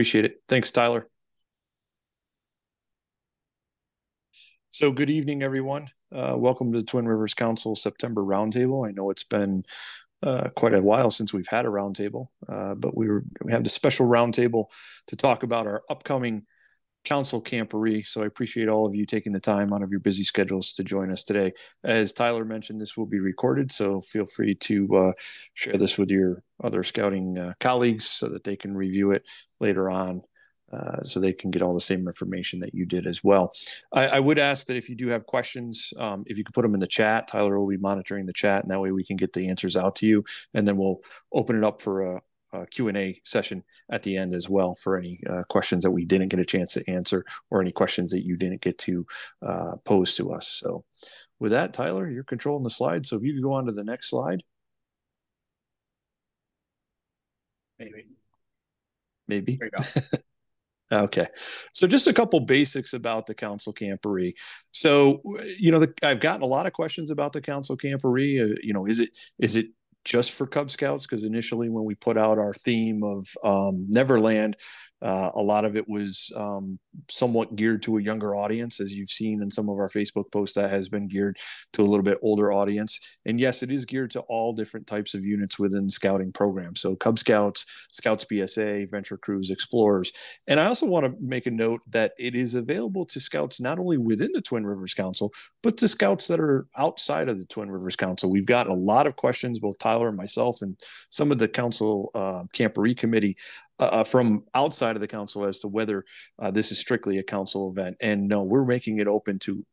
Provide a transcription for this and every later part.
Appreciate it. Thanks, Tyler. So good evening, everyone. Welcome to the Twin Rivers Council September Roundtable. I know it's been quite a while since we've had a roundtable, but we have the special roundtable to talk about our upcoming Council Camporee. So I appreciate all of you taking the time out of your busy schedules to join us today. As Tyler mentioned, this will be recorded, so feel free to share this with your other scouting colleagues so that they can review it later on. So they can get all the same information that you did as well. I would ask that if you do have questions, if you could put them in the chat. Tyler will be monitoring the chat, and that way we can get the answers out to you. And then we'll open it up for a Q&A session at the end as well for any questions that we didn't get a chance to answer or any questions that you didn't get to pose to us. So with that, Tyler, you're controlling the slide. So if you could go on to the next slide. Maybe. There you go. Okay. So just a couple basics about the Council Camporee. So, I've gotten a lot of questions about the Council Camporee. Is it just for Cub Scouts? Because initially when we put out our theme of Neverland, a lot of it was somewhat geared to a younger audience. As you've seen in some of our Facebook posts, that has been geared to a little bit older audience. And yes, it is geared to all different types of units within the scouting program. So Cub Scouts, Scouts BSA, Venture Crews, Explorers. And I also want to make a note that it is available to Scouts not only within the Twin Rivers Council, but to Scouts that are outside of the Twin Rivers Council. We've gotten a lot of questions, both Tyler and myself and some of the Council Camporee Committee from outside of the council as to whether this is strictly a council event. And no, we're making it open to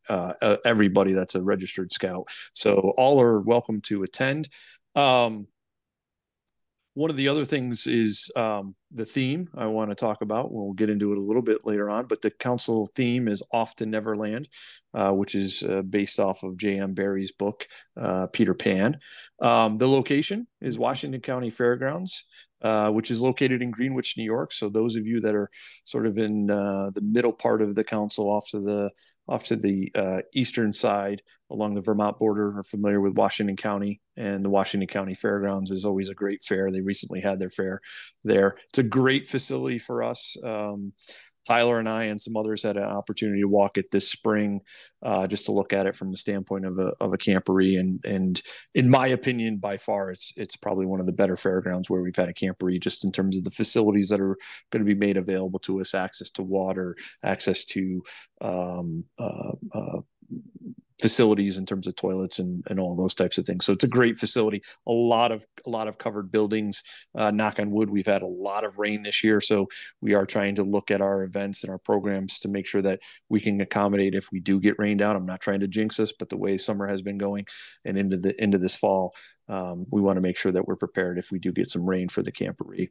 everybody that's a registered scout. So all are welcome to attend. One of the other things is the theme I want to talk about. We'll get into it a little bit later on, but the council theme is Off to Neverland, which is based off of J.M. Barrie's book, Peter Pan. The location is Washington County Fairgrounds, which is located in Greenwich, New York. So those of you that are sort of in the middle part of the council, off to the eastern side along the Vermont border, are familiar with Washington County, and the Washington County Fairgrounds is always a great fair. They recently had their fair there. It's a great facility for us. Tyler and I and some others had an opportunity to walk it this spring, just to look at it from the standpoint of a camporee. And in my opinion, by far, it's probably one of the better fairgrounds where we've had a camporee, just in terms of the facilities that are going to be made available to us: access to water, access to facilities in terms of toilets and all those types of things. So it's a great facility. A lot of covered buildings. Knock on wood, we've had a lot of rain this year, so we are trying to look at our events and our programs to make sure that we can accommodate if we do get rained out. I'm not trying to jinx us, but the way summer has been going and into this fall, we want to make sure that we're prepared if we do get some rain for the camporee.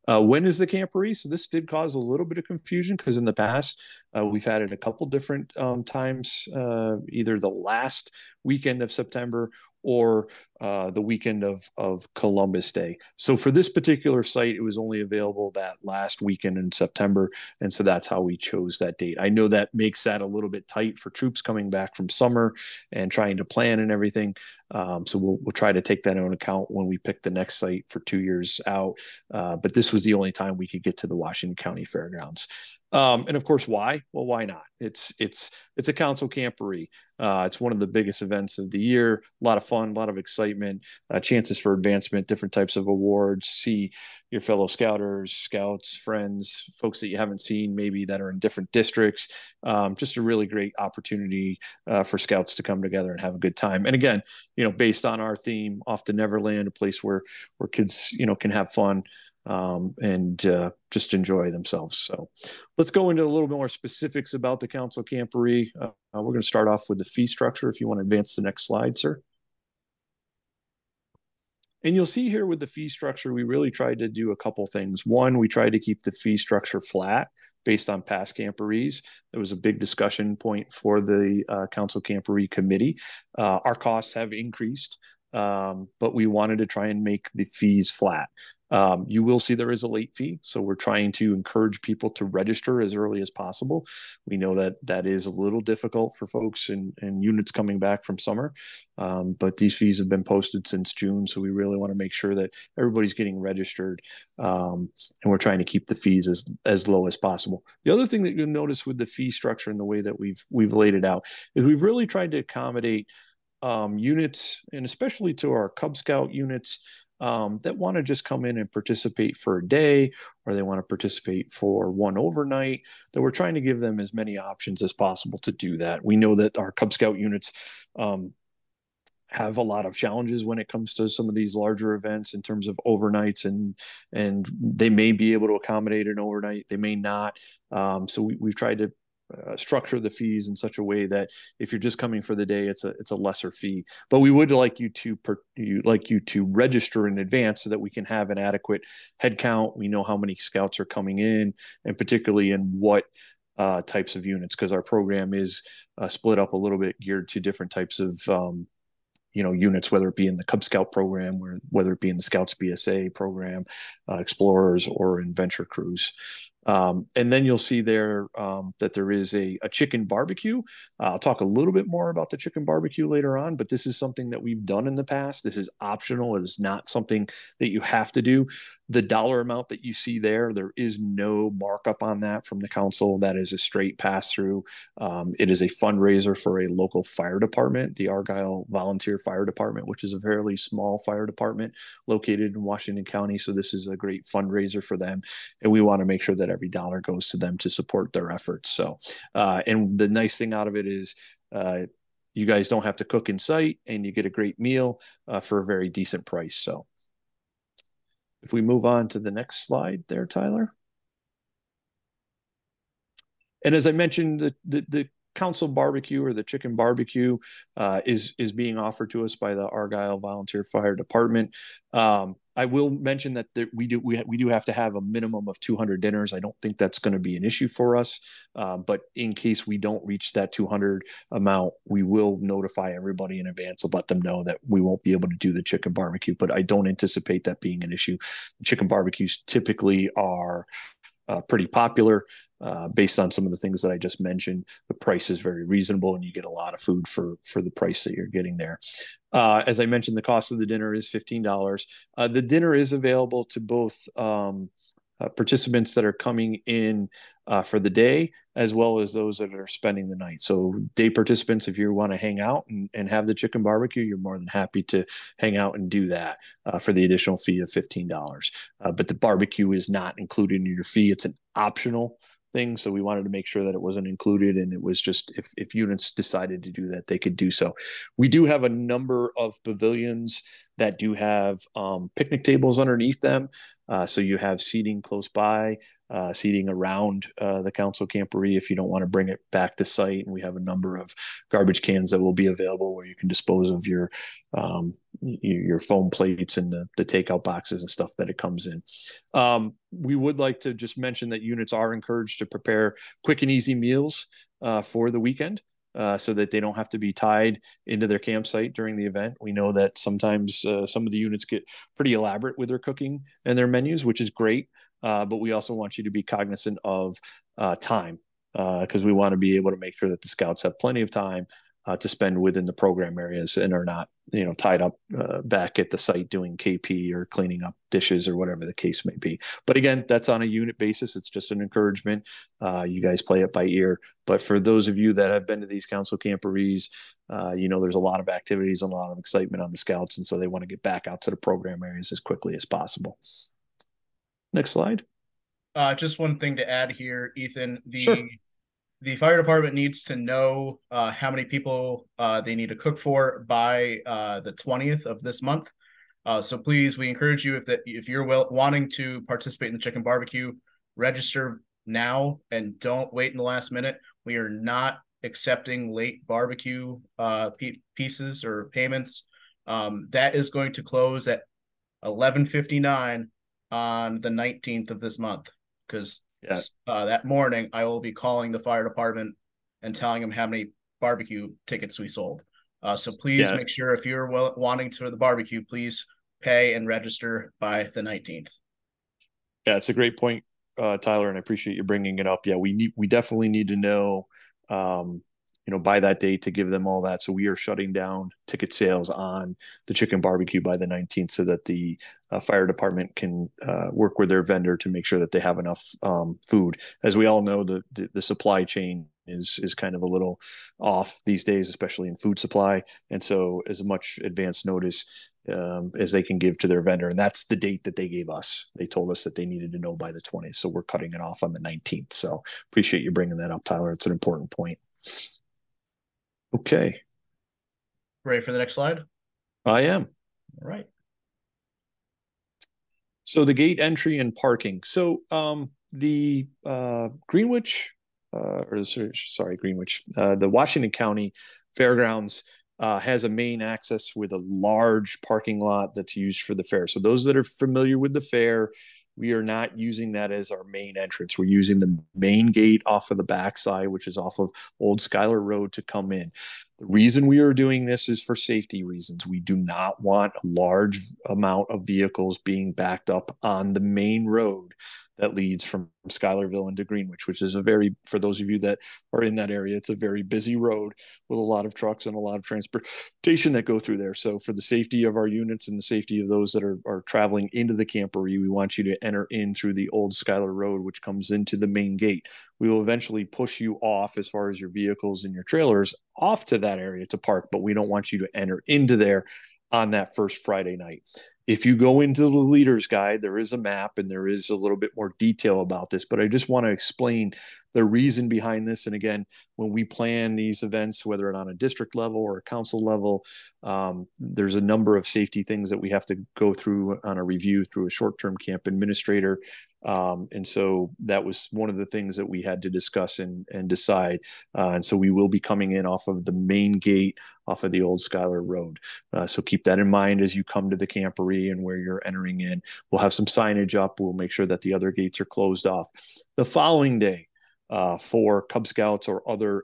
When is the camporee? So this did cause a little bit of confusion, because in the past we've had it a couple different times, either the last weekend of September or the weekend of Columbus Day. So for this particular site, it was only available that last weekend in September, and so that's how we chose that date. I know that makes that a little bit tight for troops coming back from summer and trying to plan and everything. So we'll try to take that into account when we pick the next site for 2 years out. But this was the only time we could get to the Washington County Fairgrounds. And of course, why? Well, why not? It's a council camporee. It's one of the biggest events of the year. A lot of fun, a lot of excitement, chances for advancement, different types of awards. See your fellow scouters, scouts, friends, folks that you haven't seen maybe that are in different districts. Just a really great opportunity for scouts to come together and have a good time. And again, based on our theme, Off to Neverland, a place where kids can have fun and just enjoy themselves. So let's go into a little bit more specifics about the Council Camporee. We're going to start off with the fee structure. If you want to advance the next slide, sir. And you'll see here with the fee structure, we really tried to do a couple things. One, we tried to keep the fee structure flat based on past camporees. There was a big discussion point for the Council Camporee Committee. Our costs have increased but we wanted to try and make the fees flat. You will see there is a late fee, so we're trying to encourage people to register as early as possible. We know that that is a little difficult for folks and units coming back from summer, but these fees have been posted since June, so we really want to make sure that everybody's getting registered, and we're trying to keep the fees as low as possible. The other thing that you'll notice with the fee structure and the way that we've laid it out is we've really tried to accommodate units, and especially to our Cub Scout units, that want to just come in and participate for a day, or they want to participate for one overnight, that we're trying to give them as many options as possible to do that. We know that our Cub Scout units have a lot of challenges when it comes to some of these larger events in terms of overnights, and they may be able to accommodate an overnight, they may not. So we've tried to structure the fees in such a way that if you're just coming for the day, it's a lesser fee. But we would like you to register in advance so that we can have an adequate head count. We know how many scouts are coming in, and particularly in what types of units, because our program is split up a little bit, geared to different types of units, whether it be in the Cub Scout program, or whether it be in the Scouts BSA program, Explorers, or in Venture Crews. And then you'll see there that there is a chicken barbecue. I'll talk a little bit more about the chicken barbecue later on, but this is something that we've done in the past. This is optional. It is not something that you have to do. The dollar amount that you see there is no markup on that from the council. That is a straight pass through. It is a fundraiser for a local fire department, the Argyle Volunteer Fire Department, which is a fairly small fire department located in Washington County. So this is a great fundraiser for them, and we want to make sure that every dollar goes to them to support their efforts. So, and the nice thing out of it is, you guys don't have to cook in sight, and you get a great meal for a very decent price. So if we move on to the next slide there, Tyler. And as I mentioned, the council barbecue, or the chicken barbecue, is being offered to us by the Argyle Volunteer Fire Department. I will mention that we do have to have a minimum of 200 dinners. I don't think that's going to be an issue for us, but in case we don't reach that 200 amount, we will notify everybody in advance and let them know that we won't be able to do the chicken barbecue. But I don't anticipate that being an issue. Chicken barbecues typically are pretty popular, based on some of the things that I just mentioned. The price is very reasonable, and you get a lot of food for the price that you're getting there. As I mentioned, the cost of the dinner is $15. The dinner is available to both participants that are coming in for the day, as well as those that are spending the night. So day participants, if you want to hang out and have the chicken barbecue, you're more than happy to hang out and do that for the additional fee of $15. But the barbecue is not included in your fee. It's an optional thing. So we wanted to make sure that it wasn't included, and it was just if units decided to do that, they could do so. We do have a number of pavilions that do have picnic tables underneath them. So you have seating close by, seating around the Council Camporee if you don't want to bring it back to site. And we have a number of garbage cans that will be available where you can dispose of your foam plates and the takeout boxes and stuff that it comes in. We would like to just mention that units are encouraged to prepare quick and easy meals for the weekend, so that they don't have to be tied into their campsite during the event. We know that sometimes some of the units get pretty elaborate with their cooking and their menus, which is great. But we also want you to be cognizant of time, because we want to be able to make sure that the scouts have plenty of time to spend within the program areas and are not, tied up back at the site doing KP or cleaning up dishes or whatever the case may be. But again, that's on a unit basis. It's just an encouragement. You guys play it by ear. But for those of you that have been to these Council Camporees, there's a lot of activities and a lot of excitement on the scouts. And so they want to get back out to the program areas as quickly as possible. Next slide. Just one thing to add here, Ethan. Sure. The fire department needs to know how many people they need to cook for by the 20th of this month. So please, we encourage you, if you're wanting to participate in the chicken barbecue, register now and don't wait in the last minute. We are not accepting late barbecue pieces or payments. That is going to close at 11:59 on the 19th of this month, because that morning I will be calling the fire department and telling them how many barbecue tickets we sold. So please Yeah, make sure if you're wanting to the barbecue, please pay and register by the 19th. yeah, it's a great point, Tyler, and I appreciate you bringing it up. Yeah, we definitely need to know, um, by that date to give them all that. So we are shutting down ticket sales on the chicken barbecue by the 19th, so that the fire department can work with their vendor to make sure that they have enough food. As we all know, the supply chain is kind of a little off these days, especially in food supply. And so, as much advance notice as they can give to their vendor. And that's the date that they gave us. They told us that they needed to know by the 20th. So we're cutting it off on the 19th. So appreciate you bringing that up, Tyler. It's an important point. Okay. Ready for the next slide? I am. All right. So the gate entry and parking. So the Greenwich, Greenwich, the Washington County Fairgrounds has a main access with a large parking lot that's used for the fair. So those that are familiar with the fair, we are not using that as our main entrance. We're using the main gate off of the backside, which is off of Old Schuyler Road, to come in. The reason we are doing this is for safety reasons. We do not want a large amount of vehicles being backed up on the main road that leads from Schuylerville into Greenwich, which is for those of you that are in that area, it's a very busy road with a lot of trucks and a lot of transportation that go through there. So for the safety of our units and the safety of those that are traveling into the Camporee, we want you to enter in through the Old Schuyler Road, which comes into the main gate. We will eventually push you off, as far as your vehicles and your trailers, off to that area to park, but we don't want you to enter into there on that first Friday night. If you go into the leader's guide, there is a map and there is a little bit more detail about this, but I just want to explain the reason behind this. And again, when we plan these events, whether it's on a district level or a council level, there's a number of safety things that we have to go through on a review through a short-term camp administrator. And so that was one of the things that we had to discuss and decide. And so we will be coming in off of the main gate, off of the Old Schuyler Road. So keep that in mind as you come to the Camporee and where you're entering in. We'll have some signage up. We'll make sure that the other gates are closed off. The following day, for Cub Scouts or other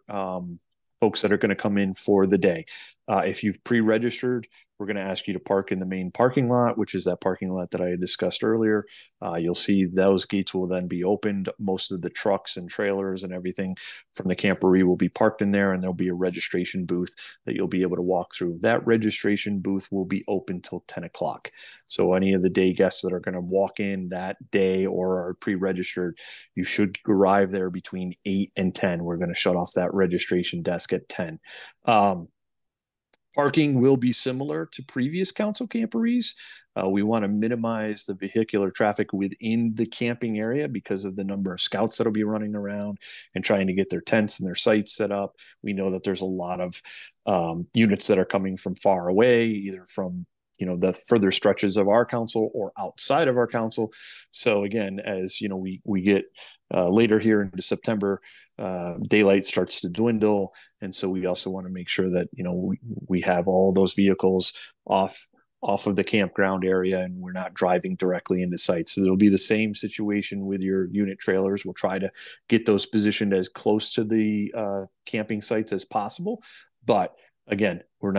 folks that are going to come in for the day, if you've pre-registered, we're going to ask you to park in the main parking lot, which is that parking lot that I had discussed earlier. You'll see those gates will then be opened. Most of the trucks and trailers and everything from the Camporee will be parked in there, and there'll be a registration booth that you'll be able to walk through. That registration booth will be open till 10 o'clock. So any of the day guests that are going to walk in that day or are pre-registered, you should arrive there between 8 and 10. We're going to shut off that registration desk at 10. Parking will be similar to previous council camporees. We want to minimize the vehicular traffic within the camping area because of the number of scouts that'll be running around and trying to get their tents and their sites set up. We know that there's a lot of units that are coming from far away, either from the further stretches of our council or outside of our council. So again, as we get later here into September, daylight starts to dwindle, and so we also want to make sure that we have all those vehicles off of the campground area, and we're not driving directly into sites. So it'll be the same situation with your unit trailers. We'll try to get those positioned as close to the camping sites as possible, but again, we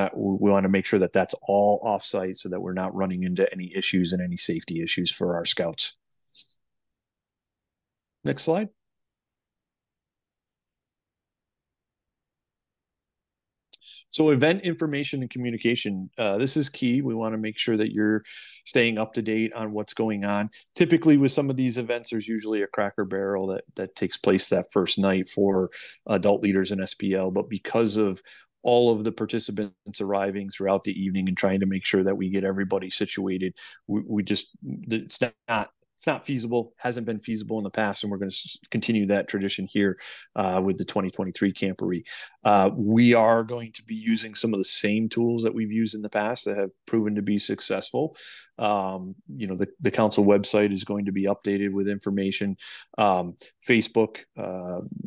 want to make sure that that's all offsite so that we're not running into any issues and any safety issues for our scouts. Next slide. So event information and communication, this is key. We want to make sure that you're staying up to date on what's going on. Typically with some of these events, there's usually a Cracker Barrel that takes place that first night for adult leaders in SPL. But because of all of the participants arriving throughout the evening and trying to make sure that we get everybody situated, it's not feasible, hasn't been feasible in the past, and we're going to continue that tradition here with the 2023 Camporee. We are going to be using some of the same tools that we've used in the past that have proven to be successful. The council website is going to be updated with information. Facebook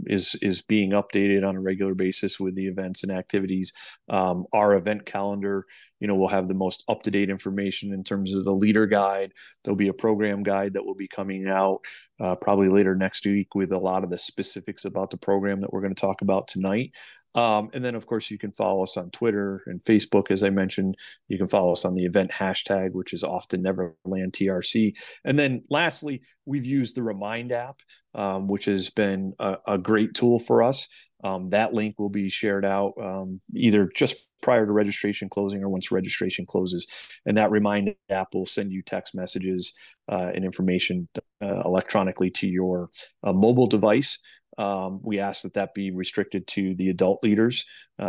is being updated on a regular basis with the events and activities. Our event calendar, we'll have the most up-to-date information in terms of the leader guide. There'll be a program guide that will be coming out probably later next week with a lot of the specifics about the program that we're going to talk about tonight. And then, of course, you can follow us on Twitter and Facebook, as I mentioned. You can follow us on the event hashtag, which is often Neverland TRC. And then lastly, we've used the Remind app, which has been a great tool for us. That link will be shared out either just prior to registration closing or once registration closes. And that Remind app will send you text messages and information electronically to your mobile device. We ask that that be restricted to the adult leaders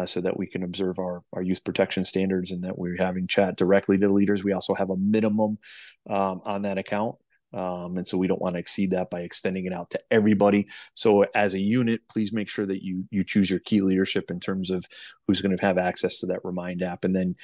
so that we can observe our youth protection standards and that we're having chat directly to the leaders. We also have a minimum on that account. And so we don't want to exceed that by extending it out to everybody. So as a unit, please make sure that you choose your key leadership in terms of who's going to have access to that Remind app, and then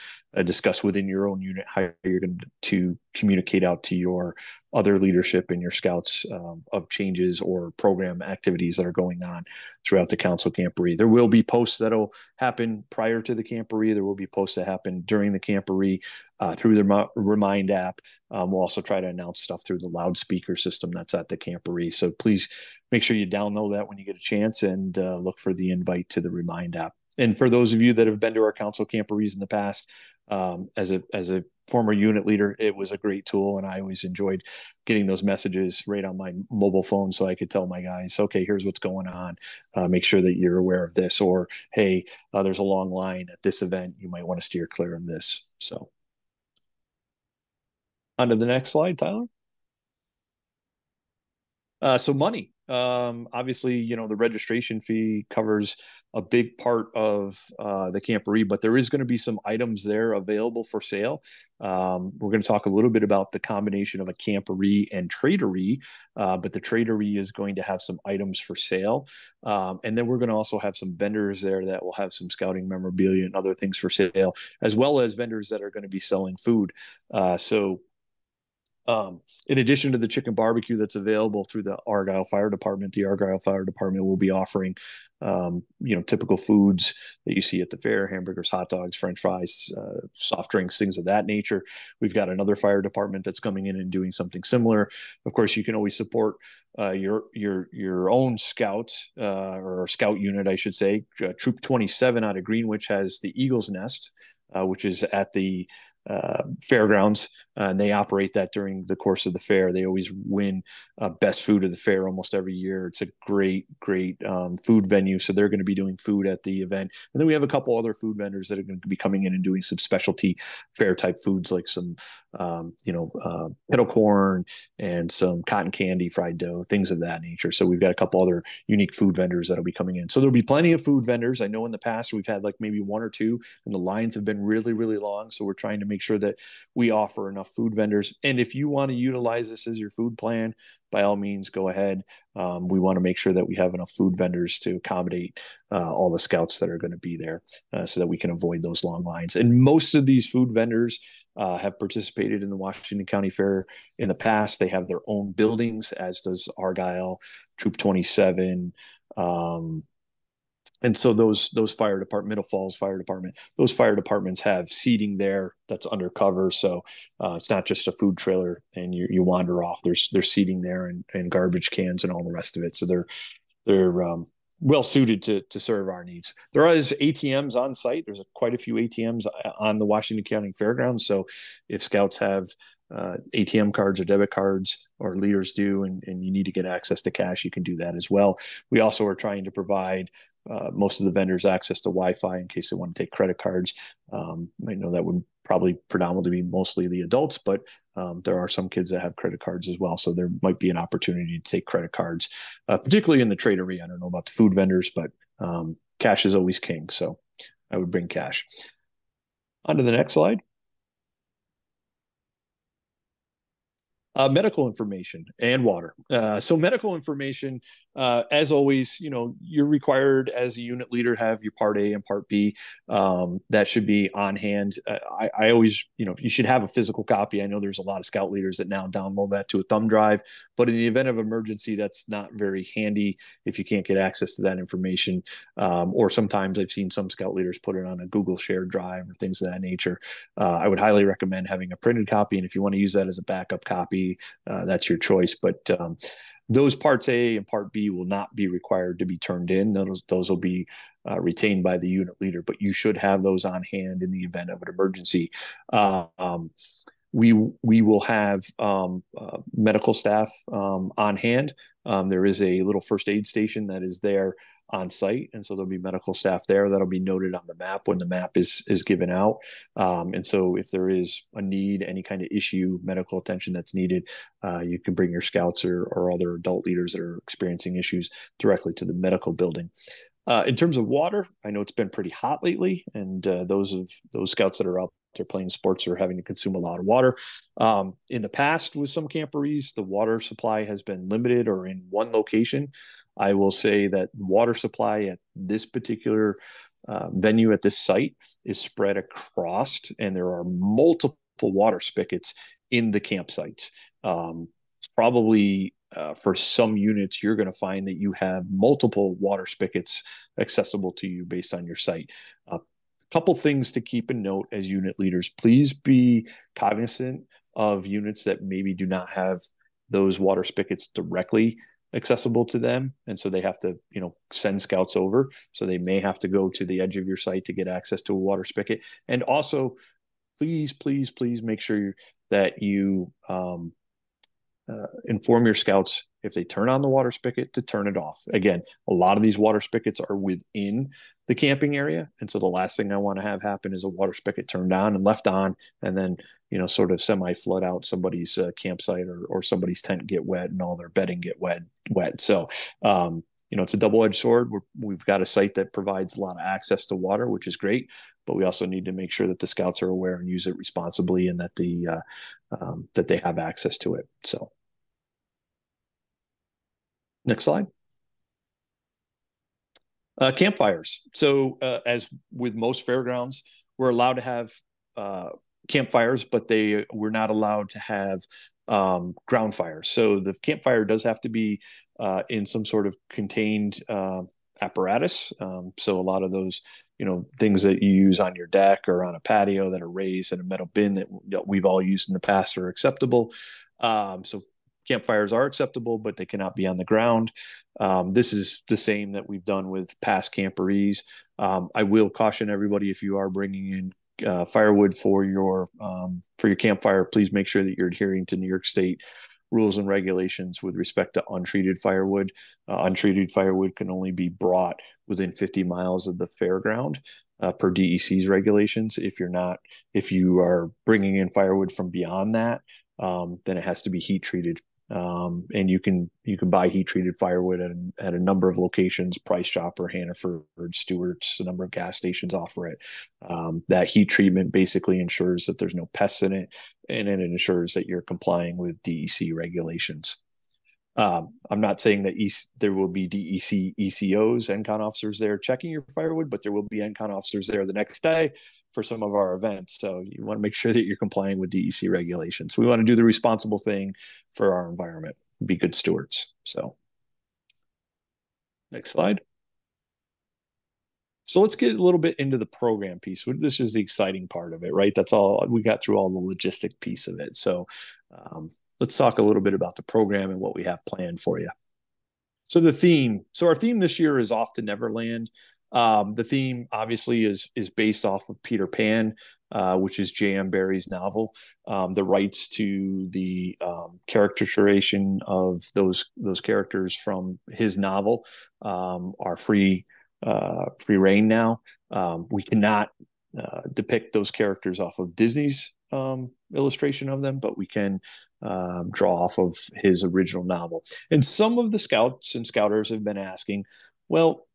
discuss within your own unit how you're going to communicate out to your other leadership and your scouts of changes or program activities that are going on throughout the Council Camporee. There will be posts that'll happen prior to the Camporee. There will be posts that happen during the Camporee through the Remind app. We'll also try to announce stuff through the loudspeaker system that's at the Camporee. So please make sure you download that when you get a chance and look for the invite to the Remind app. And for those of you that have been to our Council Camporees in the past, as a former unit leader, it was a great tool, and I always enjoyed getting those messages right on my mobile phone so I could tell my guys, okay, here's what's going on. Make sure that you're aware of this, or hey, there's a long line at this event. You might want to steer clear of this. So on to the next slide, Tyler. So money. Obviously, you know, the registration fee covers a big part of the Camporee, but there is going to be some items there available for sale. We're going to talk a little bit about the combination of a Camporee and Traderee, but the Traderee is going to have some items for sale. And then we're going to also have some vendors there that will have some scouting memorabilia and other things for sale, as well as vendors that are going to be selling food. In addition to the chicken barbecue that's available through the Argyle Fire Department, the Argyle Fire Department will be offering, typical foods that you see at the fair: hamburgers, hot dogs, French fries, soft drinks, things of that nature. We've got another fire department that's coming in and doing something similar. Of course, you can always support your own scouts or scout unit, I should say. Troop 27 out of Greenwich has the Eagle's Nest, which is at the fairgrounds, and they operate that during the course of the fair. They always win best food of the fair almost every year. It's a great food venue, so they're going to be doing food at the event. And then we have a couple other food vendors that are going to be coming in and doing some specialty fair type foods, like some kettle corn and some cotton candy, fried dough, things of that nature. So we've got a couple other unique food vendors that'll be coming in. So there'll be plenty of food vendors. I know in the past we've had like maybe one or two, and the lines have been really, really long. So we're trying to make sure that we offer enough food vendors. And if you want to utilize this as your food plan, by all means, go ahead. We want to make sure that we have enough food vendors to accommodate all the scouts that are going to be there so that we can avoid those long lines. And most of these food vendors have participated in the Washington County Fair in the past. They have their own buildings, as does Argyle, Troop 27, and so those fire department, Middle Falls Fire Department, those fire departments have seating there that's undercover. So it's not just a food trailer and you wander off. There's seating there and garbage cans and all the rest of it. So they're well suited to serve our needs. There is ATMs on site. There's quite a few ATMs on the Washington County Fairgrounds. So if scouts have ATM cards or debit cards, or leaders do, and you need to get access to cash, you can do that as well. We also are trying to provide most of the vendors access to Wi-Fi in case they want to take credit cards. I know that would probably predominantly be mostly the adults, but there are some kids that have credit cards as well. So there might be an opportunity to take credit cards, particularly in the Traderee. I don't know about the food vendors, but cash is always king. So I would bring cash. On to the next slide. Medical information and water. So medical information, as always, you're required as a unit leader to have your Part A and Part B. That should be on hand. I always, you should have a physical copy. I know there's a lot of scout leaders that now download that to a thumb drive, but in the event of emergency, that's not very handy if you can't get access to that information. Or sometimes I've seen some scout leaders put it on a Google shared drive or things of that nature. I would highly recommend having a printed copy, and if you want to use that as a backup copy, that's your choice. But Those parts A and part B will not be required to be turned in. Those will be retained by the unit leader, but you should have those on hand in the event of an emergency. We will have medical staff on hand. There is a little first aid station that is there on site, and so there'll be medical staff there that'll be noted on the map when the map is given out. And so if there is a need, any kind of issue, medical attention that's needed, you can bring your scouts or other adult leaders that are experiencing issues directly to the medical building. In terms of water, I know it's been pretty hot lately, and those scouts that are out there playing sports are having to consume a lot of water. In the past, with some camporees, the water supply has been limited or in one location. I will say that water supply at this particular venue at this site is spread across, and there are multiple water spigots in the campsites. Probably for some units, you're going to find that you have multiple water spigots accessible to you based on your site. Couple things to keep in note as unit leaders. Please be cognizant of units that maybe do not have those water spigots directly accessible to them, and so they have to send scouts over, so they may have to go to the edge of your site to get access to a water spigot. And also, please make sure that you inform your scouts if they turn on the water spigot to turn it off. Again, a lot of these water spigots are within the camping area, and so the last thing I want to have happen is a water spigot turned on and left on, and then sort of semi flood out somebody's campsite or somebody's tent get wet and all their bedding get wet. So it's a double-edged sword. We've got a site that provides a lot of access to water, which is great, but we also need to make sure that the scouts are aware and use it responsibly, and that that they have access to it. So, next slide. Campfires. So, as with most fairgrounds, we're allowed to have campfires, but we're not allowed to have ground fires. So the campfire does have to be in some sort of contained apparatus. So a lot of those, things that you use on your deck or on a patio that are raised in a metal bin that we've all used in the past are acceptable. So campfires are acceptable, but they cannot be on the ground. This is the same that we've done with past camporees. I will caution everybody, if you are bringing in firewood for your campfire, please make sure that you're adhering to New York State rules and regulations with respect to untreated firewood. Untreated firewood can only be brought within 50 miles of the fairground per DEC's regulations. If you are bringing in firewood from beyond that, then it has to be heat treated. And you can buy heat treated firewood at a number of locations. Price Chopper, Hannaford, Stewart's, a number of gas stations offer it. That heat treatment basically ensures that there's no pests in it, and it ensures that you're complying with DEC regulations. I'm not saying that there will be DEC ECOs, NCON officers there checking your firewood, but there will be NCON officers there the next day for some of our events. So you want to make sure that you're complying with DEC regulations. We want to do the responsible thing for our environment, be good stewards. So next slide. So let's get a little bit into the program piece. This is the exciting part of it, right? That's all we got through, all the logistic piece of it. So let's talk a little bit about the program and what we have planned for you. So our theme this year is Off to Neverland. The theme obviously is based off of Peter Pan, which is J.M. Barrie's novel. The rights to the characterization of those characters from his novel are free reign now. We cannot depict those characters off of Disney's illustration of them, but we can draw off of his original novel. And some of the scouts and scouters have been asking, well,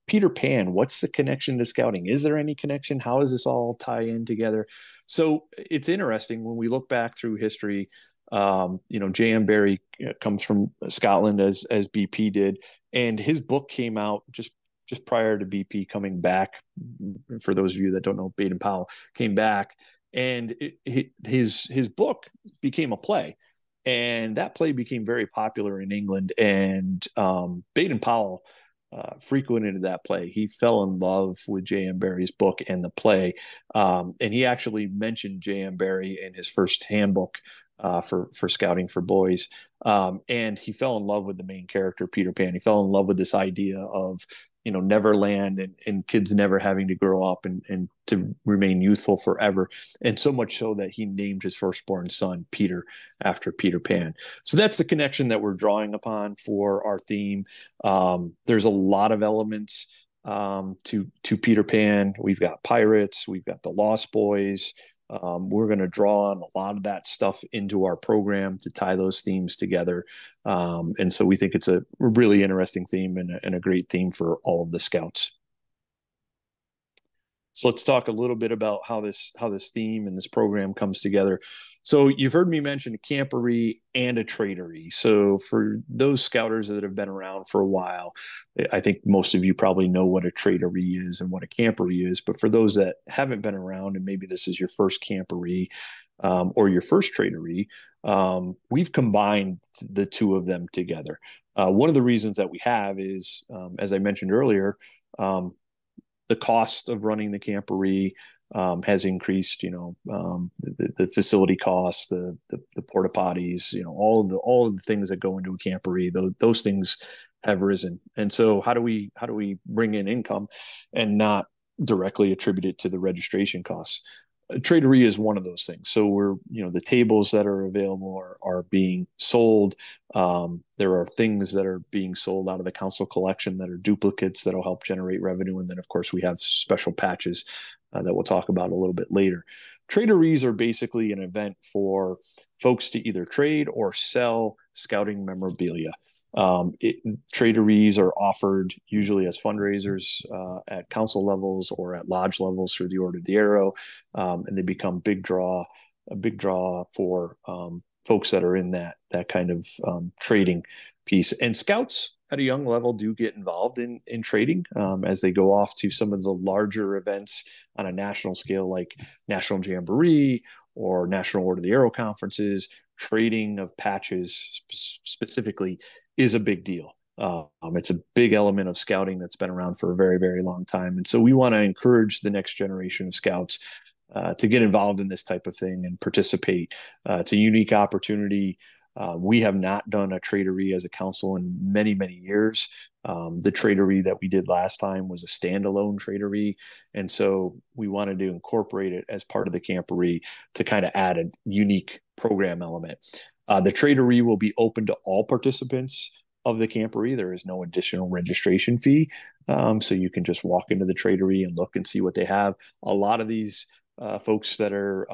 Peter Pan, what's the connection to scouting? Is there any connection? How does this all tie in together? So it's interesting when we look back through history. J.M. Barrie comes from Scotland, as BP did, and his book came out just prior to BP coming back. For those of you that don't know, Baden-Powell came back, and his book became a play, and that play became very popular in England. And Baden-Powell frequented that play. He fell in love with J.M. Barrie's book and the play, and he actually mentioned J.M. Barrie in his first handbook for scouting for boys. And he fell in love with the main character, Peter Pan. He fell in love with this idea of, Neverland and kids never having to grow up and to remain youthful forever. And so much so that he named his firstborn son Peter after Peter Pan. So that's the connection that we're drawing upon for our theme. There's a lot of elements to Peter Pan. We've got pirates, we've got the Lost Boys. We're going to draw on a lot of that stuff into our program to tie those themes together. And so we think it's a really interesting theme and a great theme for all of the scouts. So let's talk a little bit about how this theme and this program comes together. So you've heard me mention a camporee and a traderie. So for those scouters that have been around for a while, I think most of you probably know what a traderie is and what a camporee is. But for those that haven't been around, and maybe this is your first camporee or your first traderie, we've combined the two of them together. One of the reasons that we have is, as I mentioned earlier, the cost of running the camporee has increased. The facility costs, the porta potties, all of the things that go into a camporee. Those things have risen. And so, how do we bring in income and not directly attribute it to the registration costs? Traderie is one of those things. So the tables that are available are being sold. There are things that are being sold out of the council collection that are duplicates that'll help generate revenue. And then, of course, we have special patches that we'll talk about a little bit later. Traderies are basically an event for folks to either trade or sell scouting memorabilia. Traderies are offered usually as fundraisers at council levels or at lodge levels through the Order of the Arrow, and they become a big draw for folks that are in that kind of trading piece. And scouts at a young level do get involved in trading as they go off to some of the larger events on a national scale, like National Jamboree or National Order of the Arrow conferences. Trading of patches specifically is a big deal. It's a big element of scouting that's been around for a very, very long time. And so we want to encourage the next generation of scouts to get involved in this type of thing and participate. It's a unique opportunity. We have not done a traderie as a council in many, many years. The traderie that we did last time was a standalone traderie. And so we wanted to incorporate it as part of the camporee to kind of add a unique program element. The traderie will be open to all participants of the camporee. There is no additional registration fee. So you can just walk into the traderie and look and see what they have. A lot of these folks that are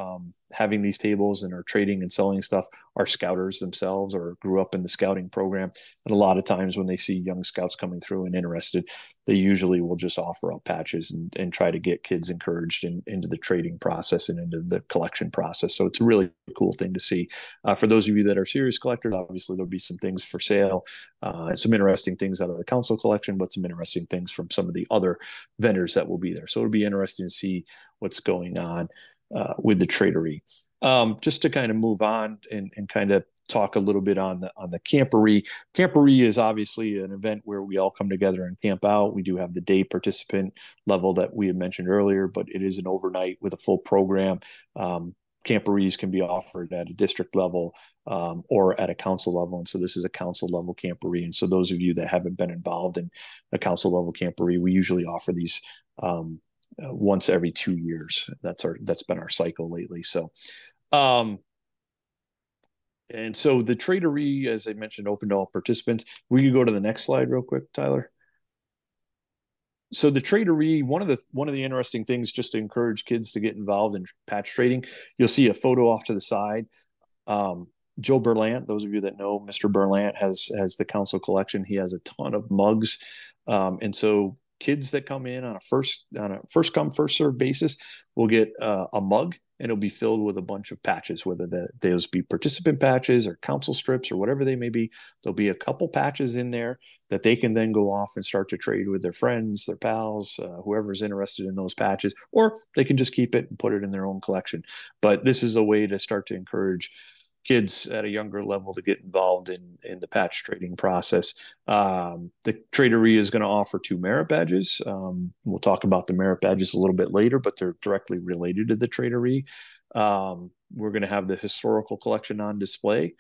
having these tables and are trading and selling stuff are scouters themselves or grew up in the scouting program. And a lot of times when they see young scouts coming through and interested, they usually will just offer up patches and try to get kids encouraged into the trading process and into the collection process. So it's a really cool thing to see. For those of you that are serious collectors, obviously there'll be some things for sale, some interesting things out of the council collection, but some interesting things from some of the other vendors that will be there. So it'll be interesting to see what's going on with the traderie. Just to kind of move on and kind of talk a little bit on the camporee. Camporee is obviously an event where we all come together and camp out. We do have the day participant level that we had mentioned earlier, but it is an overnight with a full program. Camporees can be offered at a district level or at a council level. And so this is a council level camporee. And so those of you that haven't been involved in a council level camporee, we usually offer these once every 2 years. That's been our cycle lately. So, and so the traderie, as I mentioned, open to all participants. We could go to the next slide real quick, Tyler. So the traderie, one of the interesting things, just to encourage kids to get involved in patch trading, you'll see a photo off to the side. Joe Berlant, those of you that know Mr. Berlant has the council collection. He has a ton of mugs, and so kids that come in on a first come first serve basis will get a mug, and it'll be filled with a bunch of patches, whether those be participant patches or council strips or whatever they may be. There'll be a couple patches in there that they can then go off and start to trade with their friends, their pals, whoever's interested in those patches, or they can just keep it and put it in their own collection. But this is a way to start to encourage kids at a younger level to get involved in the patch trading process. The traderie is going to offer 2 merit badges. We'll talk about the merit badges a little bit later, but they're directly related to the traderie. we're going to have the historical collection on display.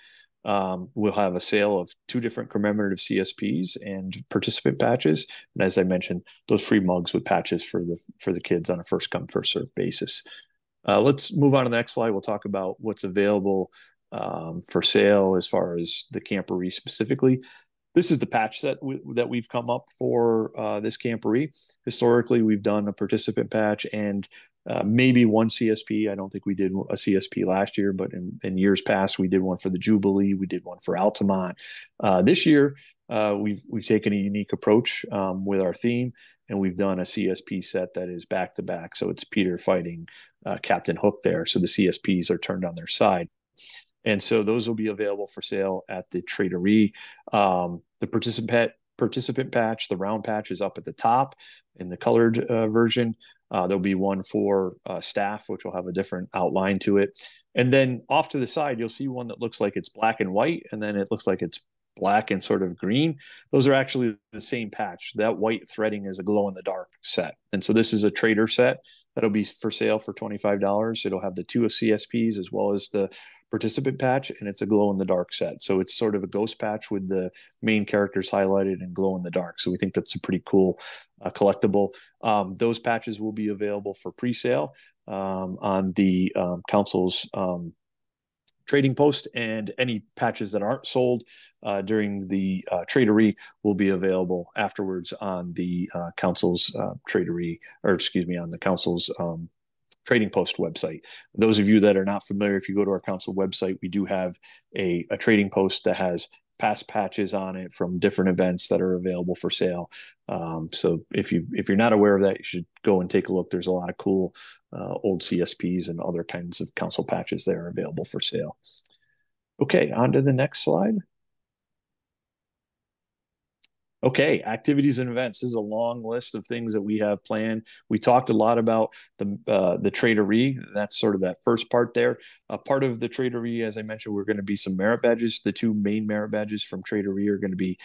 We'll have a sale of 2 different commemorative CSPs and participant patches. And as I mentioned, those free mugs with patches for the kids on a first come, first served basis. Let's move on to the next slide. We'll talk about what's available for sale as far as the Camporee specifically. This is the patch set that we've come up for this Camporee. Historically, we've done a participant patch and maybe one CSP. I don't think we did a CSP last year, but in years past, we did one for the Jubilee. We did one for Altamont. This year, we've taken a unique approach with our theme, and we've done a CSP set that is back to back. So it's Peter fighting Captain Hook there. So the CSPs are turned on their side. And so those will be available for sale at the Traderie. The participant patch, the round patch, is up at the top in the colored version. There'll be one for staff, which will have a different outline to it. And then off to the side, you'll see one that looks like it's black and white, and then it looks like it's black and sort of green. Those are actually the same patch. That white threading is a glow-in-the-dark set. And so this is a trader set that'll be for sale for $25. It'll have the 2 CSPs as well as the participant patch, and it's a glow-in-the-dark set. So it's sort of a ghost patch with the main characters highlighted and glow-in-the-dark. So we think that's a pretty cool collectible. Those patches will be available for pre-sale on the council's trading post, and any patches that aren't sold during the Traderie will be available afterwards on the council's Traderie, or excuse me, on the council's trading post website. Those of you that are not familiar, if you go to our council website, we do have a trading post that has past patches on it from different events that are available for sale. So if you're not aware of that, you should go and take a look. There's a lot of cool old CSPs and other kinds of council patches that are available for sale. Okay, on to the next slide. Okay, activities and events. This is a long list of things that we have planned. We talked a lot about the Traderie. That's sort of that first part there. Part of the Traderie, as I mentioned, we're going to be some merit badges. The 2 main merit badges from Traderie are going to be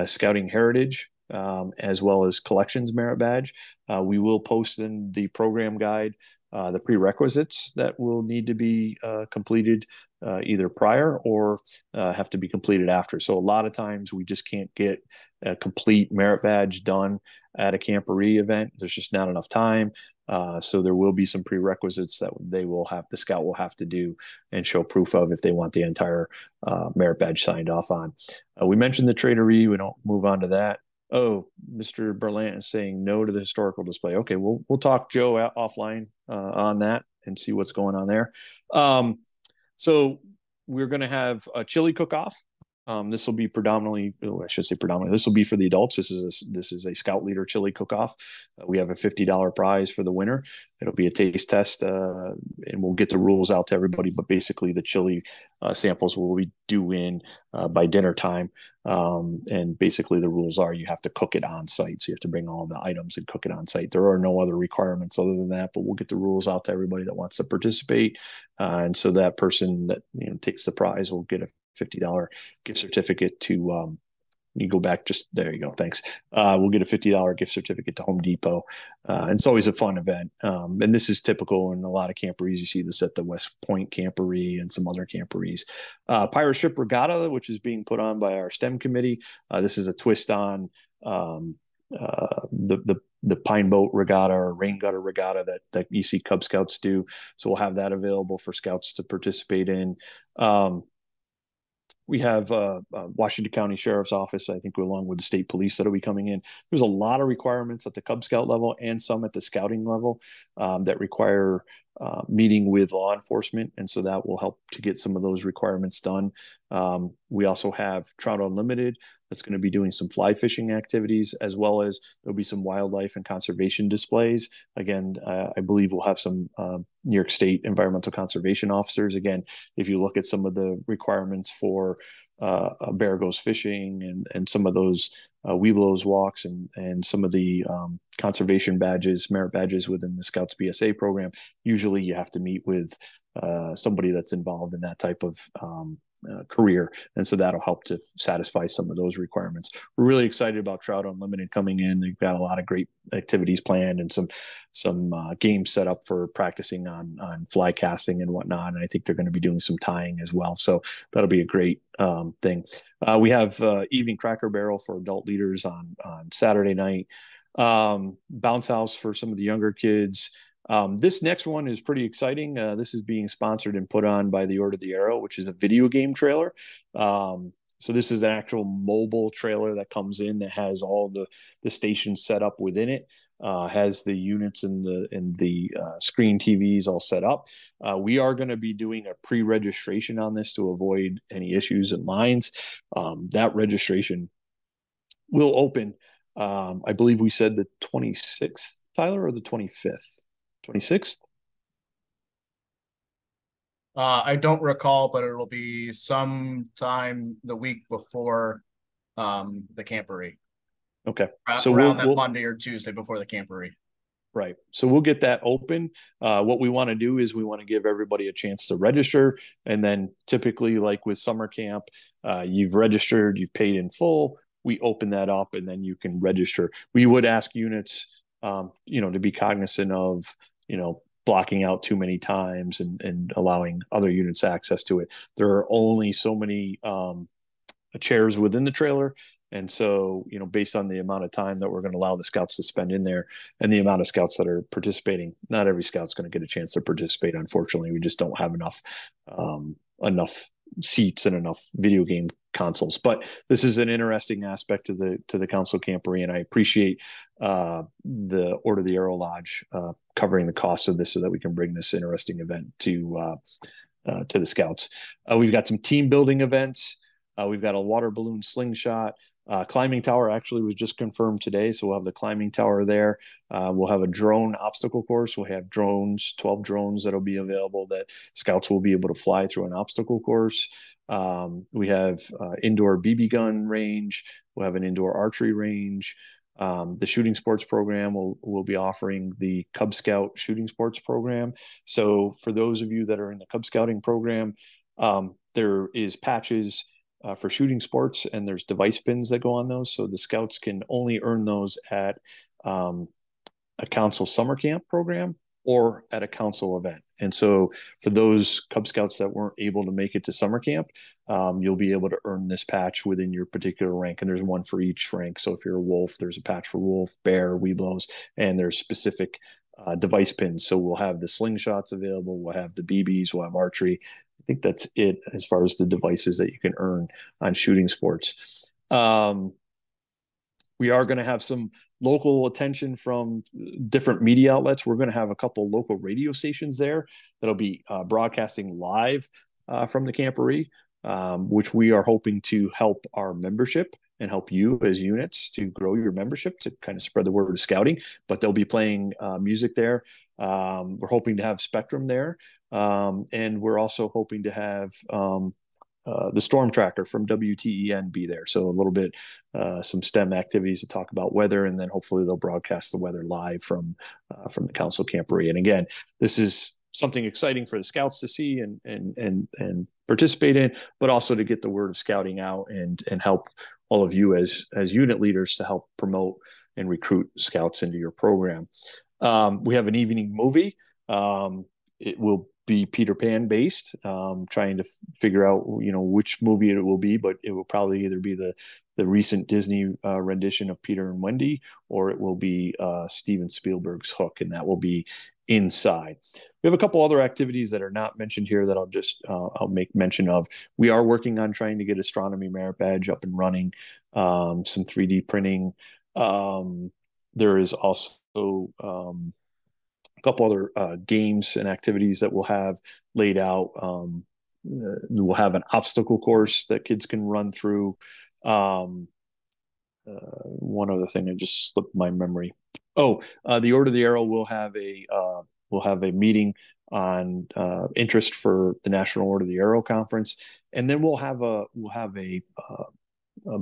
Scouting Heritage, as well as Collections Merit Badge. We will post in the program guide the prerequisites that will need to be completed either prior or have to be completed after. So a lot of times we just can't get a complete merit badge done at a Camporee event. There's just not enough time. So there will be some prerequisites that the scout will have to do and show proof of if they want the entire merit badge signed off on. We mentioned the Traderie. We don't move on to that. Oh, Mr. Berlant is saying no to the historical display. Okay, we'll talk Joe offline on that and see what's going on there. So we're going to have a chili cook-off. This will be predominantly, I should say predominantly, this will be for the adults. This is a Scout Leader chili cook-off. We have a $50 prize for the winner. It'll be a taste test, and we'll get the rules out to everybody. But basically, the chili samples will be due in by dinner time. And basically, the rules are you have to cook it on site. So you have to bring all the items and cook it on site. There are no other requirements other than that, but we'll get the rules out to everybody that wants to participate. And so that person that takes the prize will get a $50 gift certificate to you go back, just there you go, thanks. We'll get a $50 gift certificate to Home Depot. And it's always a fun event. And this is typical in a lot of Camporees. You see this at the West Point Camporee and some other Camporees. Pirate Ship Regatta, which is being put on by our STEM committee. This is a twist on the Pine Boat Regatta or Rain Gutter Regatta that you see Cub Scouts do. So we'll have that available for Scouts to participate in. We have Washington County Sheriff's Office, I think, along with the state police that'll be coming in. There's a lot of requirements at the Cub Scout level and some at the scouting level that require meeting with law enforcement. And so that will help to get some of those requirements done. We also have Trout Unlimited that's going to be doing some fly fishing activities, as well as there'll be some wildlife and conservation displays. Again, I believe we'll have some New York State environmental conservation officers. Again, if you look at some of the requirements for a bear goes fishing and some of those Webelos walks and some of the conservation badges, merit badges within the Scouts BSA program, usually you have to meet with somebody that's involved in that type of career. And so that'll help to satisfy some of those requirements. We're really excited about Trout Unlimited coming in. They've got a lot of great activities planned and some games set up for practicing on fly casting and whatnot. And I think they're going to be doing some tying as well. So that'll be a great thing. We have evening Cracker Barrel for adult leaders on Saturday night. Bounce house for some of the younger kids. This next one is pretty exciting. This is being sponsored and put on by the Order of the Arrow, which is a video game trailer. So this is an actual mobile trailer that comes in that has all the stations set up within it. Has the units and the screen TVs all set up. We are going to be doing a pre-registration on this to avoid any issues and lines. That registration will open. I believe we said the 26th, Tyler, or the 25th. 26th? I don't recall, but it'll be sometime the week before the Camporee. Okay. So around that Monday or Tuesday before the Camporee. Right. So we'll get that open. What we want to do is we want to give everybody a chance to register. And then typically, like with summer camp, you've registered, you've paid in full. We open that up and then you can register. We would ask units, to be cognizant of, blocking out too many times and allowing other units access to it. There are only so many chairs within the trailer. And so, based on the amount of time that we're going to allow the scouts to spend in there and the amount of scouts that are participating, not every scout's going to get a chance to participate. Unfortunately, we just don't have enough seats and enough video game consoles. But this is an interesting aspect to the Council Camporee, and I appreciate the Order of the Arrow Lodge covering the cost of this so that we can bring this interesting event to the scouts. We've got some team building events. We've got a water balloon slingshot. Climbing tower actually was just confirmed today, so we'll have the climbing tower there. We'll have a drone obstacle course. We'll have 12 drones that'll be available that scouts will be able to fly through an obstacle course. We have indoor BB gun range. We'll have an indoor archery range. The shooting sports program will be offering the Cub Scout shooting sports program. So for those of you that are in the Cub Scouting program, there is patches for shooting sports, and there's device pins that go on those. So the scouts can only earn those at a council summer camp program or at a council event. And so for those Cub Scouts that weren't able to make it to summer camp, you'll be able to earn this patch within your particular rank. And there's one for each rank. So if you're a wolf, there's a patch for wolf, bear, weeblos, and there's specific device pins. So we'll have the slingshots available. We'll have the BBs. We'll have archery. I think that's it as far as the devices that you can earn on shooting sports. We are going to have some local attention from different media outlets. We're going to have a couple local radio stations there that'll be broadcasting live from the Camporee, which we are hoping to help our membership and help you as units to grow your membership to kind of spread the word of scouting. But they'll be playing music there. We're hoping to have Spectrum there. And we're also hoping to have the Storm Tracker from WTEN be there. So a little bit, some STEM activities to talk about weather, and then hopefully they'll broadcast the weather live from the Council Camporee. And again, this is something exciting for the scouts to see and participate in, but also to get the word of scouting out and help all of you as unit leaders to help promote and recruit scouts into your program. We have an evening movie. It will be Peter Pan based, trying to figure out, which movie it will be, but it will probably either be the recent Disney rendition of Peter and Wendy, or it will be Steven Spielberg's Hook, and that will be inside. We have a couple other activities that are not mentioned here that I'll make mention of. We are working on trying to get Astronomy Merit Badge up and running, some 3D printing. There is also a couple other games and activities that we'll have laid out. We'll have an obstacle course that kids can run through. One other thing that just slipped my memory. The Order of the Arrow will have a meeting on interest for the National Order of the Arrow Conference, and then we'll have a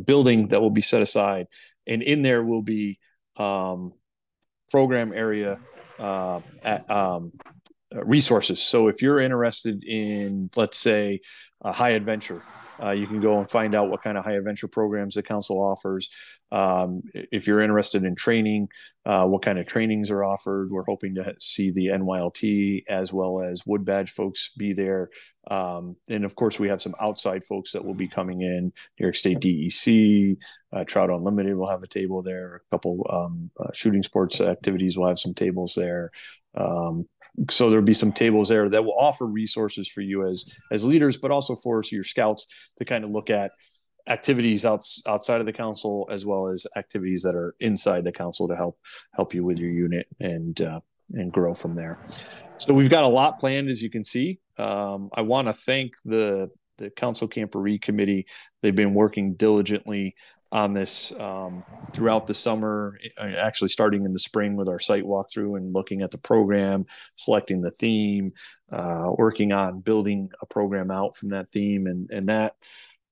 building that will be set aside, and in there will be program area resources. So if you're interested in, let's say, high adventure, you can go and find out what kind of high adventure programs the council offers. If you're interested in training, what kind of trainings are offered. We're hoping to see the NYLT as well as Wood Badge folks be there. And of course, we have some outside folks that will be coming in. New York State DEC, Trout Unlimited will have a table there. A couple shooting sports activities will have some tables there. So there'll be some tables there that will offer resources for you as leaders, but also for your scouts to kind of look at activities outside of the council as well as activities that are inside the council to help you with your unit and grow from there. So we've got a lot planned, as you can see. I want to thank the Council Camporee committee. They've been working diligently on this throughout the summer, actually starting in the spring with our site walkthrough and looking at the program, selecting the theme, working on building a program out from that theme, and that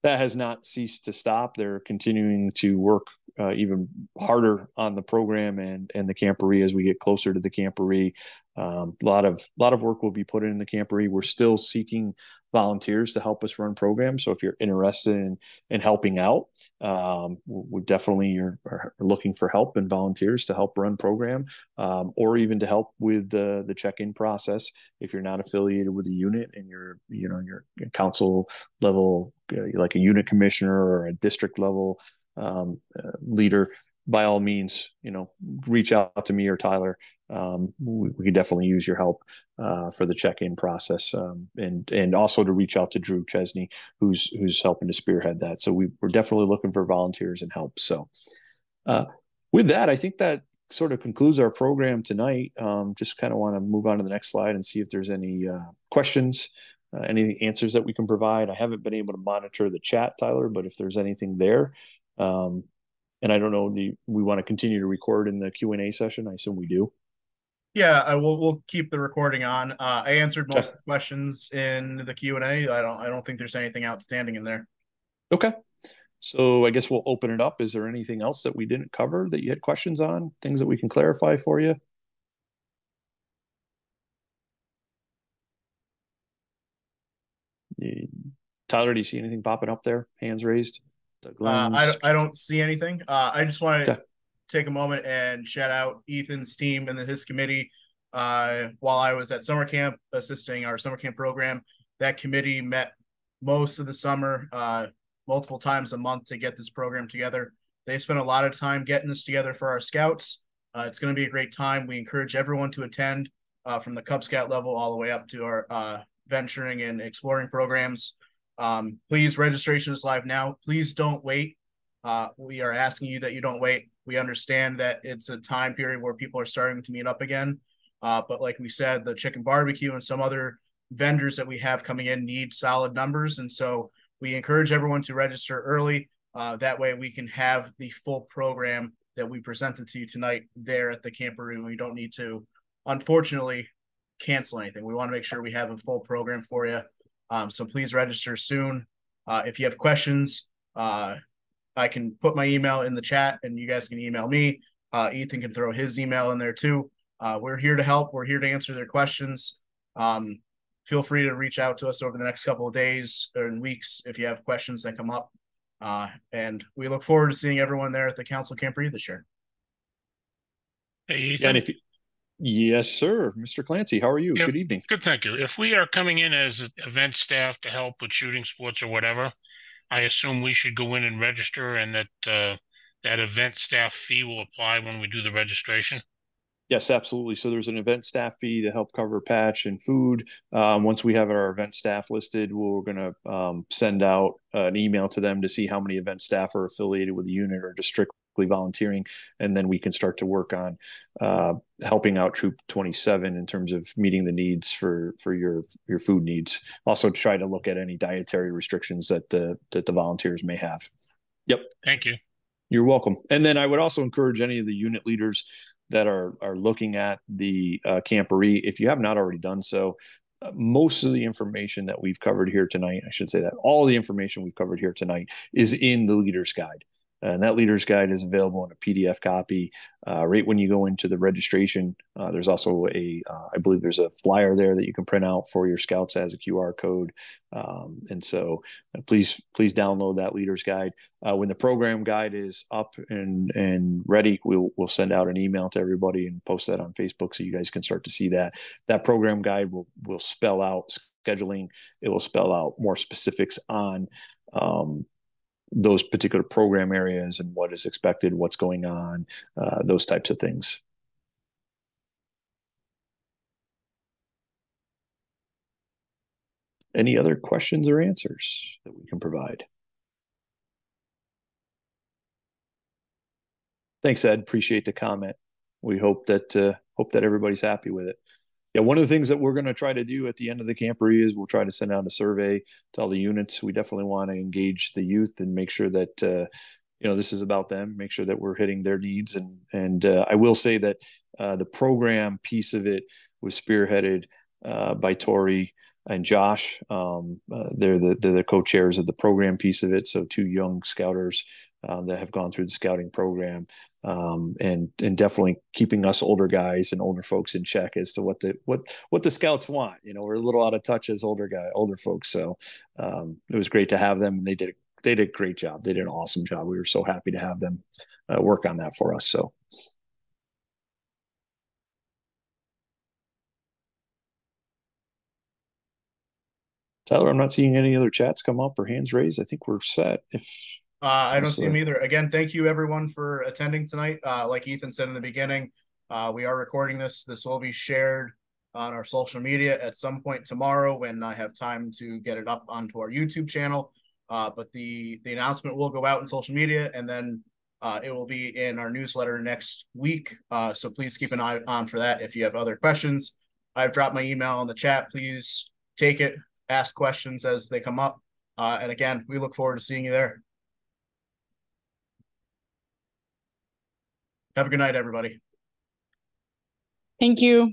has not ceased to stop. They're continuing to work even harder on the program and the Camporee as we get closer to the Camporee. A lot of work will be put in the Camporee. We're still seeking volunteers to help us run programs. So if you're interested in helping out, we definitely are looking for help and volunteers to help run program, or even to help with the check-in process. If you're not affiliated with a unit and you're council level, like a unit commissioner or a district level leader, by all means, reach out to me or Tyler. We could definitely use your help for the check-in process, and also to reach out to Drew Chesney, who's helping to spearhead that. So we're definitely looking for volunteers and help. So with that, I think that sort of concludes our program tonight. Just kind of want to move on to the next slide and see if there's any questions, any answers that we can provide. I haven't been able to monitor the chat, Tyler, but if there's anything there, and I don't know, we want to continue to record in the Q&A session? I assume we do. Yeah, we'll keep the recording on. I answered most of the questions in the Q&A. I don't think there's anything outstanding in there. Okay. So I guess we'll open it up. Is there anything else that we didn't cover that you had questions on? Things that we can clarify for you? Tyler, do you see anything popping up there? Hands raised? I don't see anything. I just want to take a moment and shout out Ethan's team and his committee. While I was at summer camp assisting our summer camp program, that committee met most of the summer, multiple times a month to get this program together. They spent a lot of time getting this together for our scouts. It's going to be a great time. We encourage everyone to attend, from the Cub Scout level all the way up to our venturing and exploring programs. Please, registration is live now. Please don't wait. We are asking you that you don't wait. We understand that it's a time period where people are starting to meet up again. But like we said, the chicken barbecue and some other vendors that we have coming in need solid numbers. And so we encourage everyone to register early. That way we can have the full program that we presented to you tonight there at the Camporee. We don't need to, unfortunately, cancel anything. We want to make sure we have a full program for you. So please register soon. If you have questions, I can put my email in the chat and you guys can email me. Ethan can throw his email in there too. We're here to help. We're here to answer their questions. Feel free to reach out to us over the next couple of days or weeks if you have questions that come up. And we look forward to seeing everyone there at the Council Camporee this year. Hey, Ethan. And yes, sir. Mr. Clancy, how are you? Yeah, good evening. Good, thank you. If we are coming in as event staff to help with shooting sports or whatever, I assume we should go in and register, and that event staff fee will apply when we do the registration? Yes, absolutely. So there's an event staff fee to help cover patch and food. Once we have our event staff listed, we're going to send out an email to them to see how many event staff are affiliated with the unit or just strictly volunteering, and then we can start to work on helping out Troop 27 in terms of meeting the needs for your food needs. Also, try to look at any dietary restrictions that the volunteers may have. Yep. Thank you. You're welcome. And then I would also encourage any of the unit leaders that are looking at the Camporee, if you have not already done so, most of the information that we've covered here tonight, I should say that all the information we've covered here tonight is in the Leader's Guide. And that leader's guide is available in a PDF copy. Right when you go into the registration, there's also I believe there's a flyer there that you can print out for your scouts as a QR code. And so please download that leader's guide. When the program guide is up and ready, we'll send out an email to everybody and post that on Facebook so you guys can start to see that. That program guide will spell out scheduling. It will spell out more specifics on those particular program areas and what is expected, what's going on, those types of things. Any other questions or answers that we can provide? Thanks, Ed. Appreciate the comment. We hope that everybody's happy with it. Yeah, one of the things that we're going to try to do at the end of the camporee is we'll try to send out a survey to all the units. We definitely want to engage the youth and make sure that this is about them. Make sure that we're hitting their needs. And I will say that the program piece of it was spearheaded by Tori and Josh. They're the co-chairs of the program piece of it. So 2 young scouters that have gone through the scouting program, and definitely keeping us older guys and older folks in check as to what the scouts want. We're a little out of touch as older folks. So it was great to have them. They did a great job. They did an awesome job. We were so happy to have them work on that for us. So. Tyler, I'm not seeing any other chats come up or hands raised. I think we're set. I don't see them either. Again, thank you everyone for attending tonight. Like Ethan said in the beginning, we are recording this. This will be shared on our social media at some point tomorrow when I have time to get it up onto our YouTube channel. But the announcement will go out in social media, and then it will be in our newsletter next week. So please keep an eye on for that. If you have other questions, I've dropped my email in the chat. Please take it, ask questions as they come up. And again, we look forward to seeing you there. Have a good night, everybody. Thank you.